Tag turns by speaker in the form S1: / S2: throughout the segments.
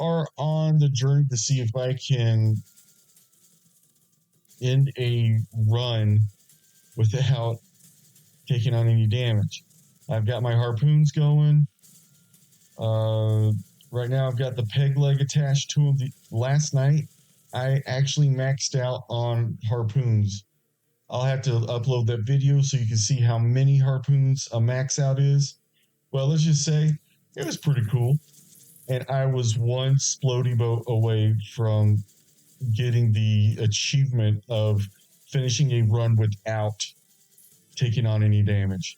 S1: are on the journey to see if I can end a run without taking on any damage. I've got my harpoons going. Right now I've got the peg leg attached to them. Last night I actually maxed out on harpoons. I'll have to upload that video so you can see how many harpoons a max out is. Well, let's just say it was pretty cool. And I was one splody boat away from getting the achievement of finishing a run without taking on any damage.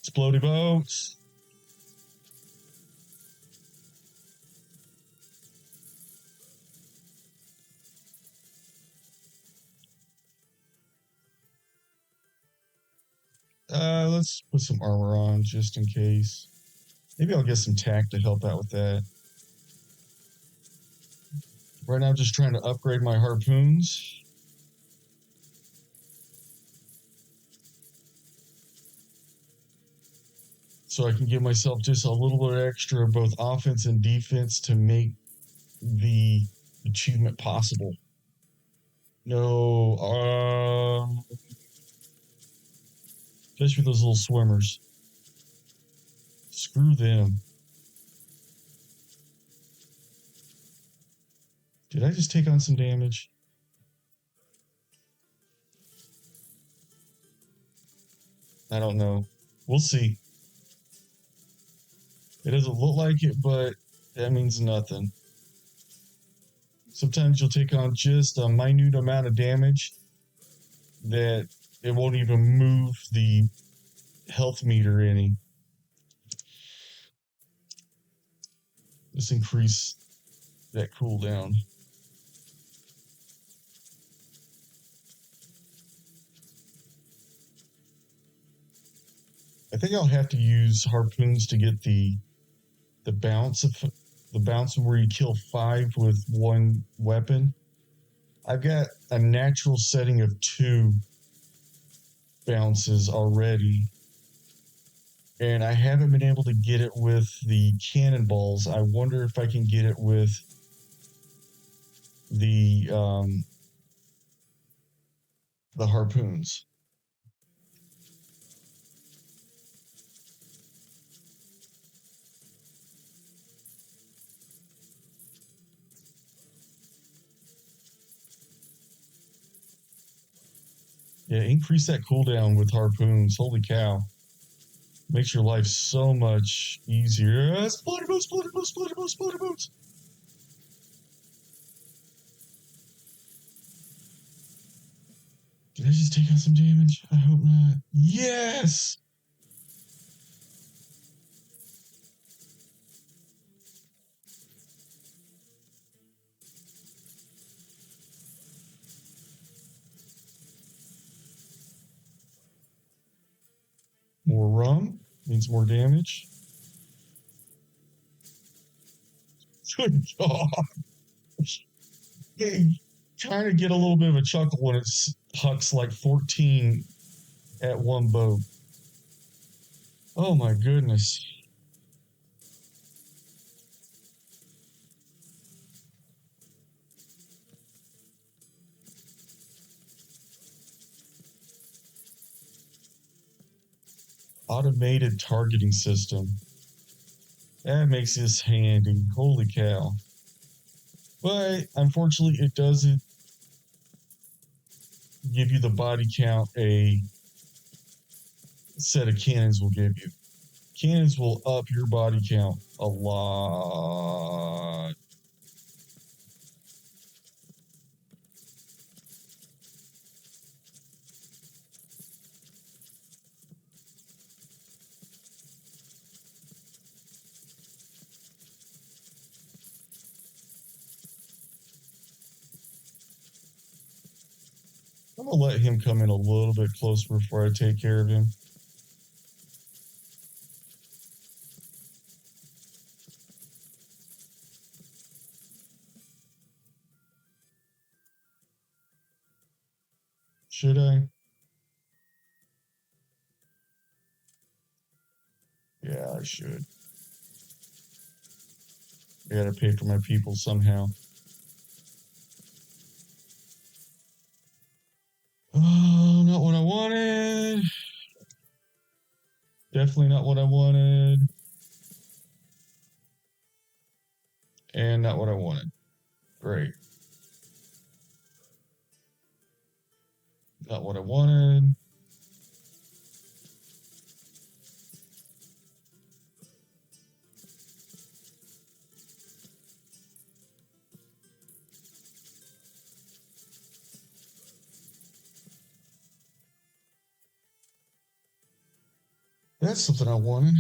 S1: Splody boats. Let's put some armor on just in case. Maybe I'll get some tack to help out with that. Right now I'm just trying to upgrade my harpoons. So I can give myself just a little bit extra both offense and defense to make the achievement possible. No, especially those little swimmers. Screw them. Did I just take on some damage? I don't know. We'll see. It doesn't look like it, but that means nothing. Sometimes you'll take on just a minute amount of damage that it won't even move the health meter any. Let's increase that cooldown. I think I'll have to use harpoons to get the bounce of the bounce where you kill 5 with one weapon. I've got a natural setting of 2 bounces already, and I haven't been able to get it with the cannonballs. I wonder if I can get it with the harpoons. Yeah, increase that cooldown with harpoons. Holy cow. Makes your life so much easier. Splitter boots, splitter boots, splitter boots, splitter boots. Did I just take out some damage? I hope not. Yes! More rum means more damage. Good God. Hey, trying to get a little bit of a chuckle when it hucks like 14 at one boat. Oh my goodness. Automated targeting system. That makes this handy. Holy cow. But unfortunately, it doesn't give you the body count a set of cannons will give you. Cannons will up your body count a lot. I'm going to let him come in a little bit closer before I take care of him. Should I? Yeah, I should. I gotta pay for my people somehow. Oh, not what I wanted. Definitely not what I wanted. And not what I wanted. Great. Not what I wanted. That's something I wanted.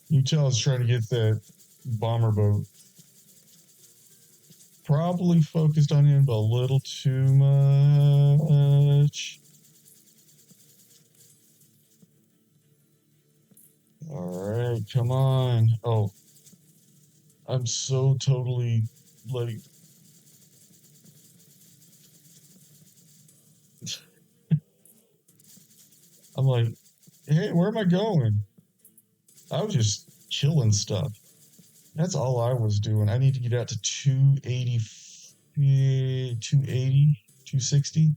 S1: You tell I was trying to get that bomber boat. Probably focused on him a little too much. All right, come on. Oh, I'm so totally like. I'm like, hey, where am I going? I was just killing stuff. That's all I was doing. I need to get out to 280, 280, 260.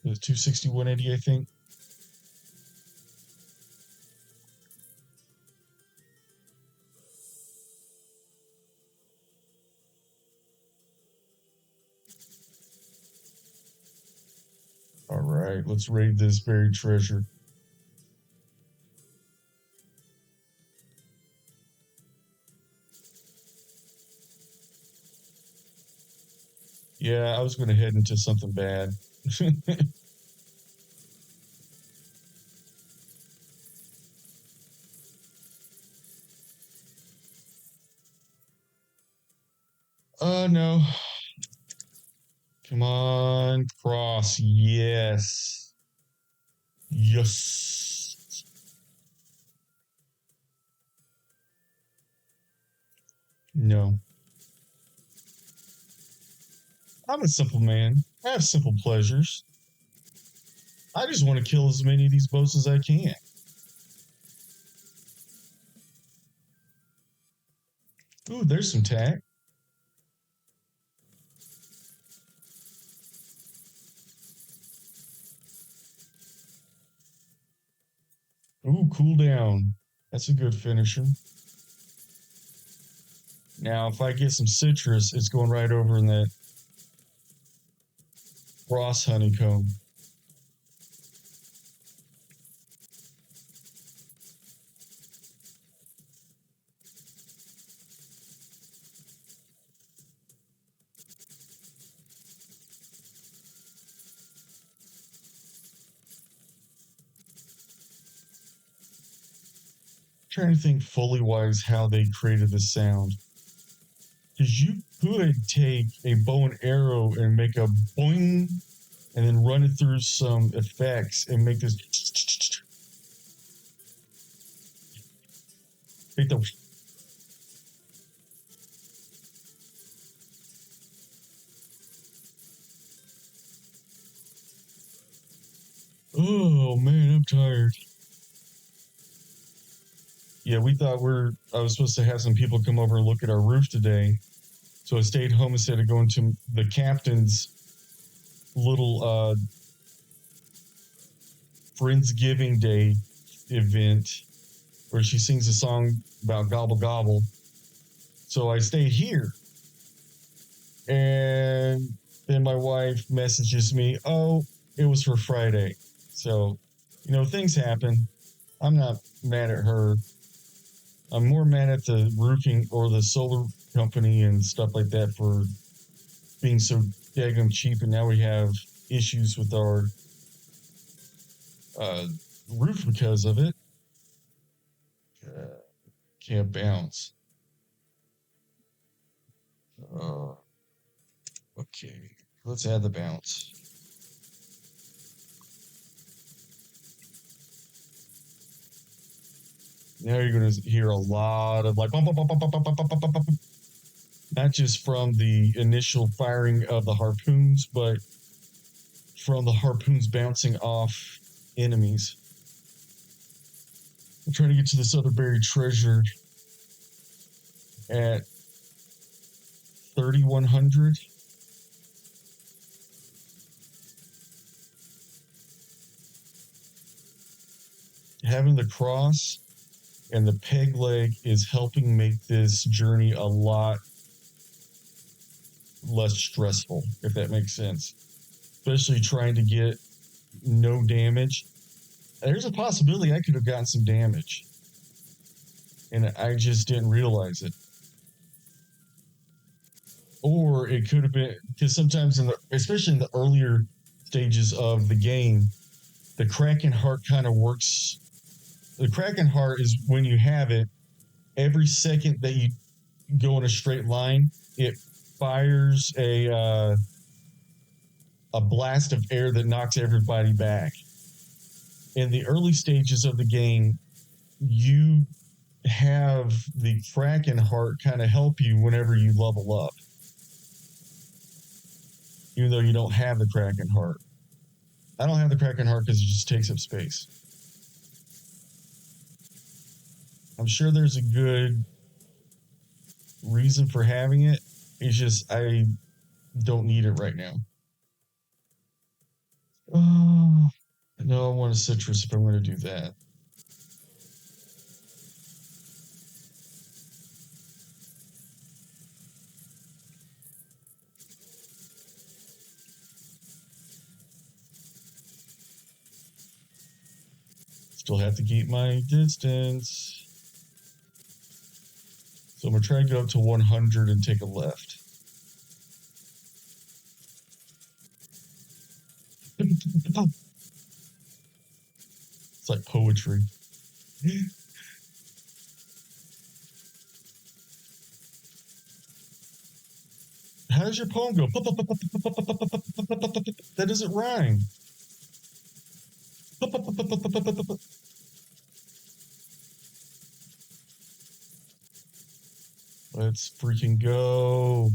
S1: It was 260, 180, I think. All right, let's raid this buried treasure. Yeah, I was going to head into something bad. No. Come on, cross. Yes. Yes. No. I'm a simple man. I have simple pleasures. I just want to kill as many of these boats as I can. Ooh, there's some tack. Ooh, cool down. That's a good finisher. Now, if I get some citrus, it's going right over in that Ross honeycomb. Trying to think fully wise how they created the sound. Because you could take a bow and arrow and make a boing and then run it through some effects and make this. Make the. Oh man, I'm tired. Yeah, we thought I was supposed to have some people come over and look at our roof today. So I stayed home instead of going to the captain's little Friendsgiving Day event where she sings a song about gobble gobble. So I stayed here. And then my wife messages me, oh, it was for Friday. So, things happen. I'm not mad at her. I'm more mad at the roofing or the solar company and stuff like that for being so daggum cheap. And now we have issues with our roof because of it. Can't bounce. Okay, let's add the bounce. Now you're going to hear a lot of like, bump, bump, bump, bump, bump, bump, bump, bump, bump, not just from the initial firing of the harpoons, but from the harpoons bouncing off enemies. I'm trying to get to this other buried treasure at 3,100. Having the cross and the peg leg is helping make this journey a lot less stressful, if that makes sense. Especially trying to get no damage. There's a possibility I could have gotten some damage, and I just didn't realize it. Or it could have been, because sometimes, especially in the earlier stages of the game, the Kraken heart kind of works. The Kraken heart is when you have it, every second that you go in a straight line, it fires a blast of air that knocks everybody back. In the early stages of the game, you have the Kraken heart kind of help you whenever you level up, even though you don't have the Kraken heart. I don't have the Kraken heart because it just takes up space. I'm sure there's a good reason for having it. It's just I don't need it right now. Oh, no, I want a citrus if I'm going to do that. Still have to keep my distance. So I'm going to try and go up to 100 and take a left. It's like poetry. How does your poem go? That doesn't rhyme. Let's freaking go.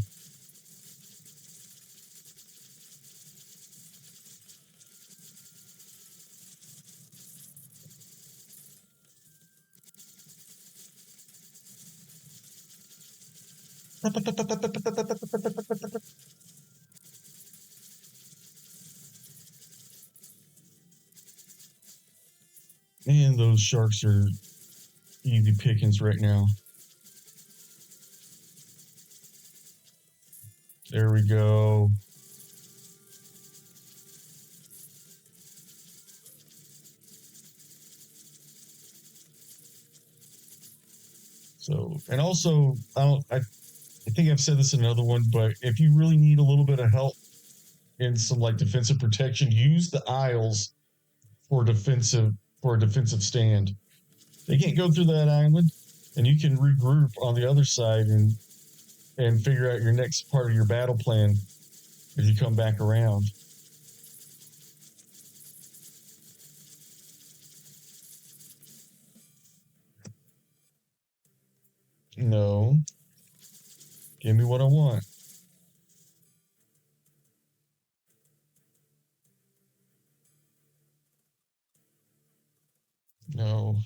S1: And those sharks are easy pickings right now. There we go. So, and also, I think I've said this in another one, but if you really need a little bit of help in some like defensive protection, use the aisles for a defensive stand. They can't go through that island, and you can regroup on the other side and figure out your next part of your battle plan as you come back around. No. Give me what I want. No.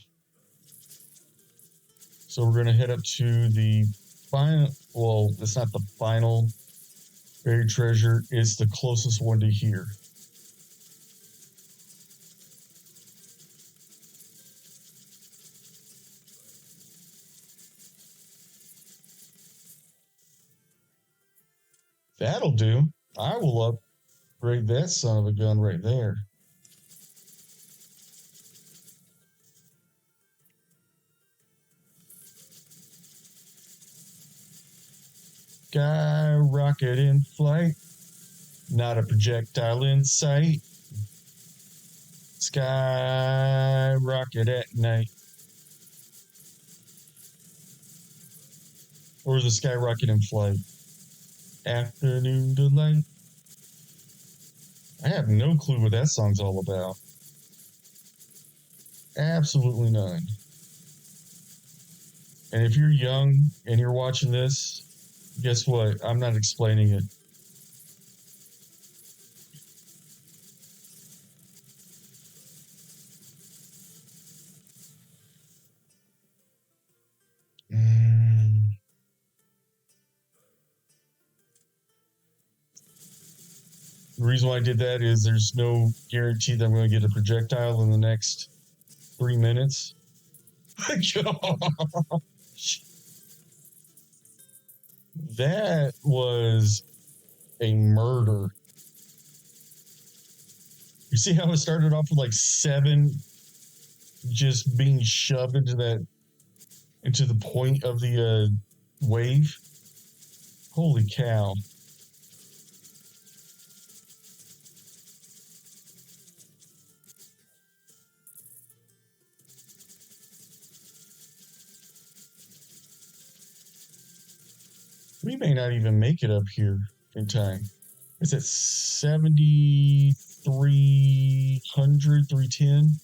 S1: So we're going to head up to the final. Well, it's not the final buried treasure. It's the closest one to here. That'll do. I will upgrade that son of a gun right there. Skyrocket in flight, not a projectile in sight. Skyrocket at night. Or is a skyrocket in flight? Afternoon delight. I have no clue what that song's all about. Absolutely none. And if you're young and you're watching this, guess what? I'm not explaining it. The reason why I did that is there's no guarantee that I'm going to get a projectile in the next 3 minutes. That was a murder. You see how it started off with like 7 just being shoved into the point of the wave? Holy cow. We may not even make it up here in time. It's at 7,300, 310.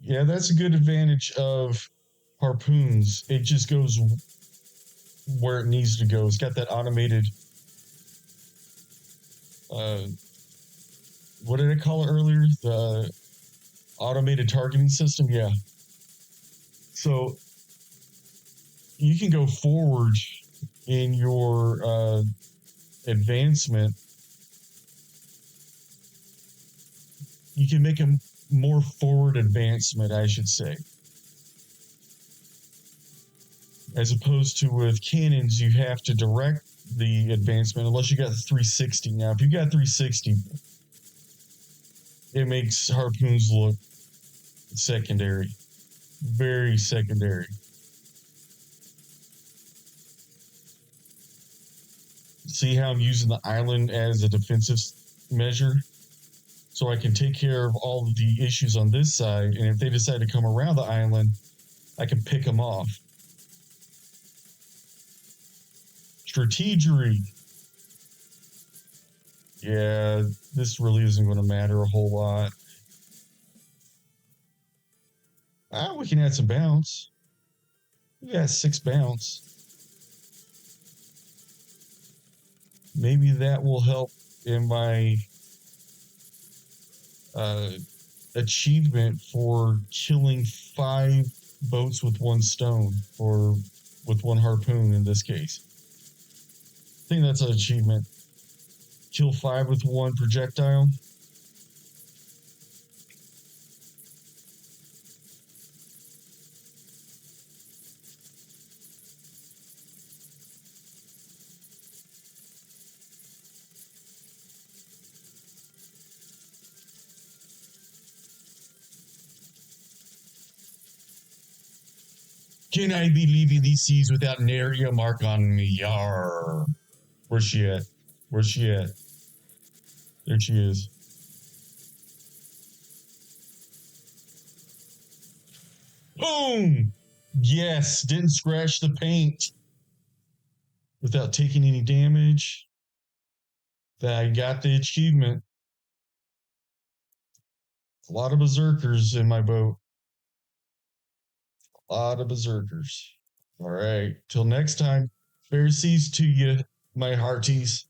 S1: Yeah, that's a good advantage of harpoons. It just goes where it needs to go. It's got that automated what did I call it earlier? The automated targeting system. Yeah. So you can go forward in your advancement. You can make a more forward advancement, I should say. As opposed to with cannons, you have to direct the advancement unless you got the 360. Now, if you got 360, it makes harpoons look secondary. Very secondary. See how I'm using the island as a defensive measure? So I can take care of all of the issues on this side, and if they decide to come around the island, I can pick them off. Strategery. Yeah, this really isn't going to matter a whole lot. We can add some bounce. We got 6 bounce. Maybe that will help in my achievement for killing 5 boats with 1 stone, or with 1 harpoon in this case. I think that's an achievement. Kill 5 with 1 projectile. Can I be leaving these seas without an area mark on me? Yarr. Where's she at? Where's she at? There she is. Boom! Yes, didn't scratch the paint without taking any damage. I got the achievement. A lot of berserkers in my boat. A lot of berserkers. All right. Till next time. Fair seas to you, my hearties.